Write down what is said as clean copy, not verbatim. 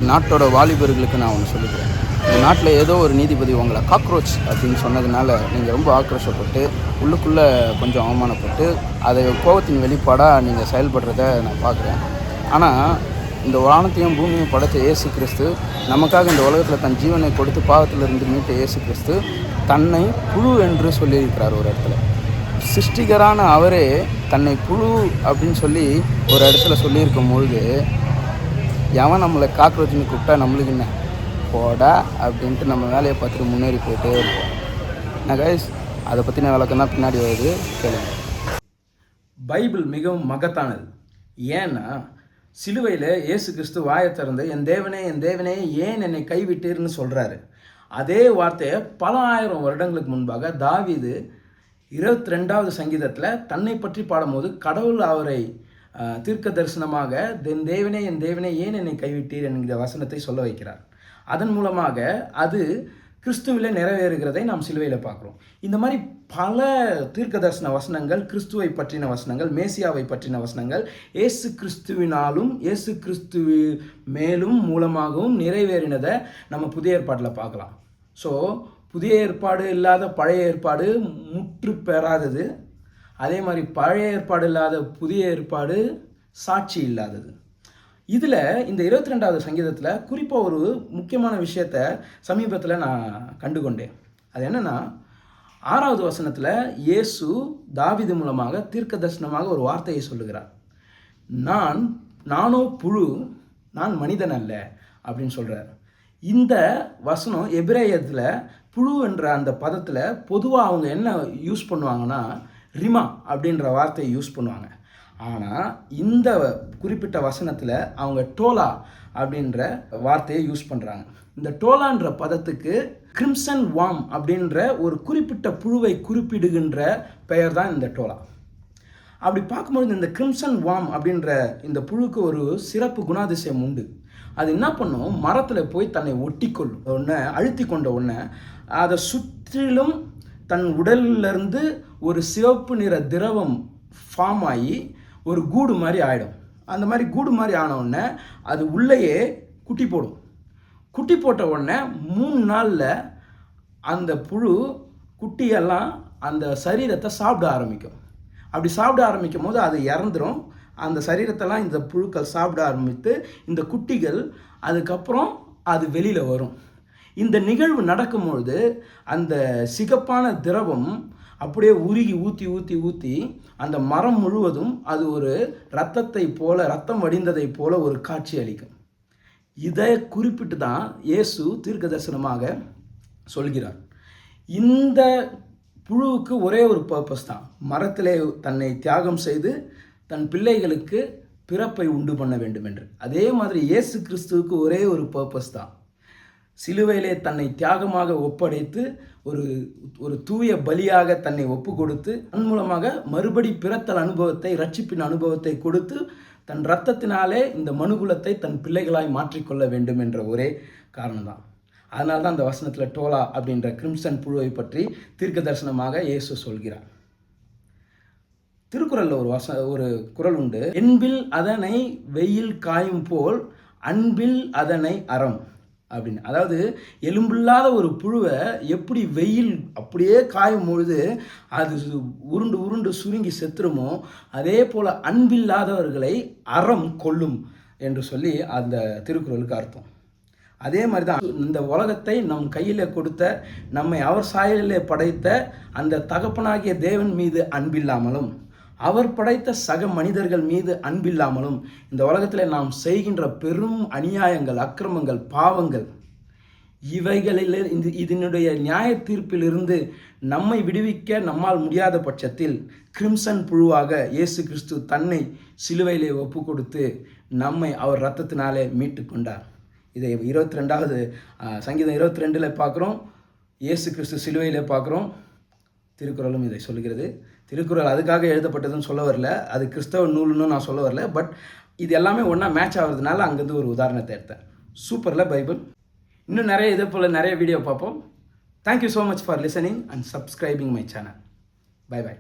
நாட்டோட வாலிபர்களுக்கு நான் ஒன்று சொல்லிக்கிறேன். இந்த நாட்டில் ஏதோ ஒரு நீதிபதி உங்களை காக்ரோச் அப்படின்னு சொன்னதுனால நீங்கள் ரொம்ப ஆக்ரோஷப்பட்டு உள்ளுக்குள்ளே கொஞ்சம் அவமானப்பட்டு அதை கோபத்தின் வெளிப்பாடாக நீங்கள் செயல்படுறத நான் பார்க்குறேன். ஆனால் இந்த வானத்தையும் பூமியும் படைத்த இயேசு கிறிஸ்து நமக்காக இந்த உலகத்தில் தன் ஜீவனை கொடுத்து பாவத்திலிருந்து மீட்ட இயேசு கிறிஸ்து தன்னை புழு என்று சொல்லியிருக்கிறார் ஒரு இடத்துல. சிருஷ்டிகரான அவரே தன்னை புழு அப்படின்னு சொல்லி ஒரு இடத்துல சொல்லியிருக்கும் பொழுது எவன் நம்மளை காக்ரோச்னு கூப்பிட்டா நம்மளுக்கு என்ன போடா அப்படின்ட்டு நம்ம வேலையை பார்த்துட்டு முன்னேறி போயிட்டே இருப்போம். நான் கைஸ் அதை பற்றின விளக்கம் தான் பின்னாடி வருது, கேளுங்க. பைபிள் மிகவும் மகத்தானது. ஏன்னா சிலுவையில் இயேசு கிறிஸ்து வாயை திறந்து என் தேவனே ஏன் என்னை கைவிட்டீர்னு சொல்கிறாரு. அதே வார்த்தையை பல ஆயிரம் வருடங்களுக்கு முன்பாக தாவீது 22வது சங்கீதத்தில் தன்னை பற்றி பாடும்போது கடவுள் அவரை தீர்க்க தரிசனமாக என் தேவனே ஏன் என்னை கைவிட்டீர் என்கிற வசனத்தை சொல்ல வைக்கிறார். அதன் மூலமாக அது கிறிஸ்துவிலே நிறைவேறுகிறதை நாம் சிலுவையில் பார்க்குறோம். இந்த மாதிரி பல தீர்க்க தரிசன வசனங்கள், கிறிஸ்துவை பற்றின வசனங்கள், மேசியாவை பற்றின வசனங்கள் இயேசு கிறிஸ்துவினாலும் இயேசு கிறிஸ்துவ மேலும் மூலமாகவும் நிறைவேறினதை நம்ம புதிய ஏற்பாட்டில் பார்க்கலாம். ஸோ புதிய ஏற்பாடு இல்லாத பழைய ஏற்பாடு முற்று பெறாதது. அதே மாதிரி பழைய ஏற்பாடு இல்லாத புதிய ஏற்பாடு சாட்சி இல்லாதது. இதில் இந்த 22வது சங்கீதத்தில் குறிப்பாக ஒரு முக்கியமான விஷயத்தை சமீபத்தில் நான் கண்டுகொண்டேன். அது என்னென்னா 6வது வசனத்தில் இயேசு தாவீது மூலமாக தீர்க்க தரிசனமாக ஒரு வார்த்தையை சொல்லுகிறார். நானோ புழு, நான் மனிதன் அல்ல அப்படின்னு சொல்கிறார். இந்த வசனம் எபிரேயத்தில் புழு என்ற அந்த பதத்தில் பொதுவாக அவங்க என்ன யூஸ் பண்ணுவாங்கன்னா ரிமா அப்படின்ற வார்த்தையை யூஸ் பண்ணுவாங்க. ஆனால் இந்த குறிப்பிட்ட வசனத்தில் அவங்க டோலா அப்படின்ற வார்த்தையை யூஸ் பண்ணுறாங்க. இந்த டோலான்ற பதத்துக்கு கிரிம்சன் வாம் அப்படின்ற ஒரு குறிப்பிட்ட புழுவை குறிப்பிடுகின்ற பெயர் தான் இந்த டோலா. அப்படி பார்க்கும்போது இந்த கிரிம்சன் வாம் அப்படின்ற இந்த புழுக்கு ஒரு சிறப்பு குணாதிசயம் உண்டு. அது என்ன பண்ணும், மரத்தில் போய் தன்னை ஒட்டிக்கொள்ளும். ஒன்று அழுத்தி கொண்ட ஒன்று அதை சுற்றிலும் தன் உடலிலிருந்து ஒரு சிவப்பு நிற திரவம் ஃபார்ம் ஆகி ஒரு கூடு மாதிரி ஆகிடும். அந்த மாதிரி கூடு மாதிரி ஆன உடனே அது உள்ளேயே குட்டி போடும். குட்டி போட்ட உடனே 3 நாளில் அந்த புழு குட்டியெல்லாம் அந்த சரீரத்தை சாப்பிட ஆரம்பிக்கும். அப்படி சாப்பிட ஆரம்பிக்கும் போது அது இறந்துடும். அந்த சரீரத்தெல்லாம் இந்த புழுக்கள் சாப்பிட ஆரம்பித்து இந்த குட்டிகள் அதுக்கப்புறம் அது வெளியில் வரும். இந்த நிகழ்வு நடக்கும்பொழுது அந்த சிகப்பான திரவம் அப்படியே உருகி ஊற்றி அந்த மரம் முழுவதும் அது ஒரு ரத்தம் வடிந்ததை போல ஒரு காட்சி அளிக்கும். இதை குறிப்பிட்டு தான் இயேசு தீர்க்க தரிசனமாக சொல்கிறார். இந்த புழுவுக்கு ஒரே ஒரு பர்பஸ் தான், மரத்திலே தன்னை தியாகம் செய்து தன் பிள்ளைகளுக்கு பிறப்பை உண்டு பண்ண வேண்டும் என்று. அதே மாதிரி இயேசு கிறிஸ்துவுக்கு ஒரே ஒரு பர்பஸ் தான், சிலுவையிலே தன்னை தியாகமாக ஒப்படைத்து ஒரு தூய பலியாக தன்னை ஒப்பு கொடுத்து அதன் மூலமாக மறுபடி பிறத்தல் அனுபவத்தை, ரட்சிப்பின் அனுபவத்தை கொடுத்து தன் இரத்தத்தினாலே இந்த மனுகுலத்தை தன் பிள்ளைகளாய் மாற்றிக்கொள்ள வேண்டும் என்ற ஒரே காரணம்தான். அதனால தான் அந்த வசனத்தில் டோலா அப்படின்ற கிரிம்சன் புழுவை பற்றி தீர்க்க தரிசனமாக இயேசு சொல்கிறார். திருக்குறளில் ஒரு குறள் உண்டு, என்பில் அதனை வெயில் காயும் போல் அன்பில் அதனை அறம் அப்படின்னு. அதாவது எலும்பில்லாத ஒரு புழுவை எப்படி வெயில் அப்படியே காயும் பொழுது அது உருண்டு சுருங்கி செத்துருமோ அதே போல் அன்பில்லாதவர்களை அறம் கொல்லும் என்று சொல்லி அந்த திருக்குறளுக்கு அர்த்தம். அதே மாதிரி தான் இந்த உலகத்தை நம் கையில் கொடுத்த, நம்மை அவர் சாயலிலே படைத்த அந்த தகப்பனாகிய தேவன் மீது அன்பில்லாமலும் அவர் படைத்த சக மனிதர்கள் மீது அன்பில்லாமலும் இந்த உலகத்தில் நாம் செய்கின்ற பெரும் அநியாயங்கள், அக்கிரமங்கள், பாவங்கள், இவைகளில் இதனுடைய நியாய தீர்ப்பிலிருந்து நம்மை விடுவிக்க நம்மால் முடியாத பட்சத்தில் கிரிம்சன் புழுவாக இயேசு கிறிஸ்து தன்னை சிலுவையிலே ஒப்பு கொடுத்து நம்மை அவர் இரத்தத்தினாலே மீட்டு கொண்டார். இதை 22வது சங்கீதம் 22 பார்க்குறோம், இயேசு கிறிஸ்து சிலுவையிலே பார்க்குறோம். திருக்குறளும் இதை சொல்லுகிறது. திருக்குறள் அதுக்காக எழுதப்பட்டதுன்னு சொல்ல வரல, அது கிறிஸ்தவ நூல்னு நான் சொல்ல வரல. பட் இது எல்லாமே ஒன்றா மேட்ச் ஆகிறதுனால அங்கேருந்து ஒரு உதாரணத்தை எடுத்தேன். சூப்பரில் பைபிள். இன்னும் நிறைய இதே போல் நிறைய வீடியோ பார்ப்போம். Thank you so much for listening and subscribing my channel. By.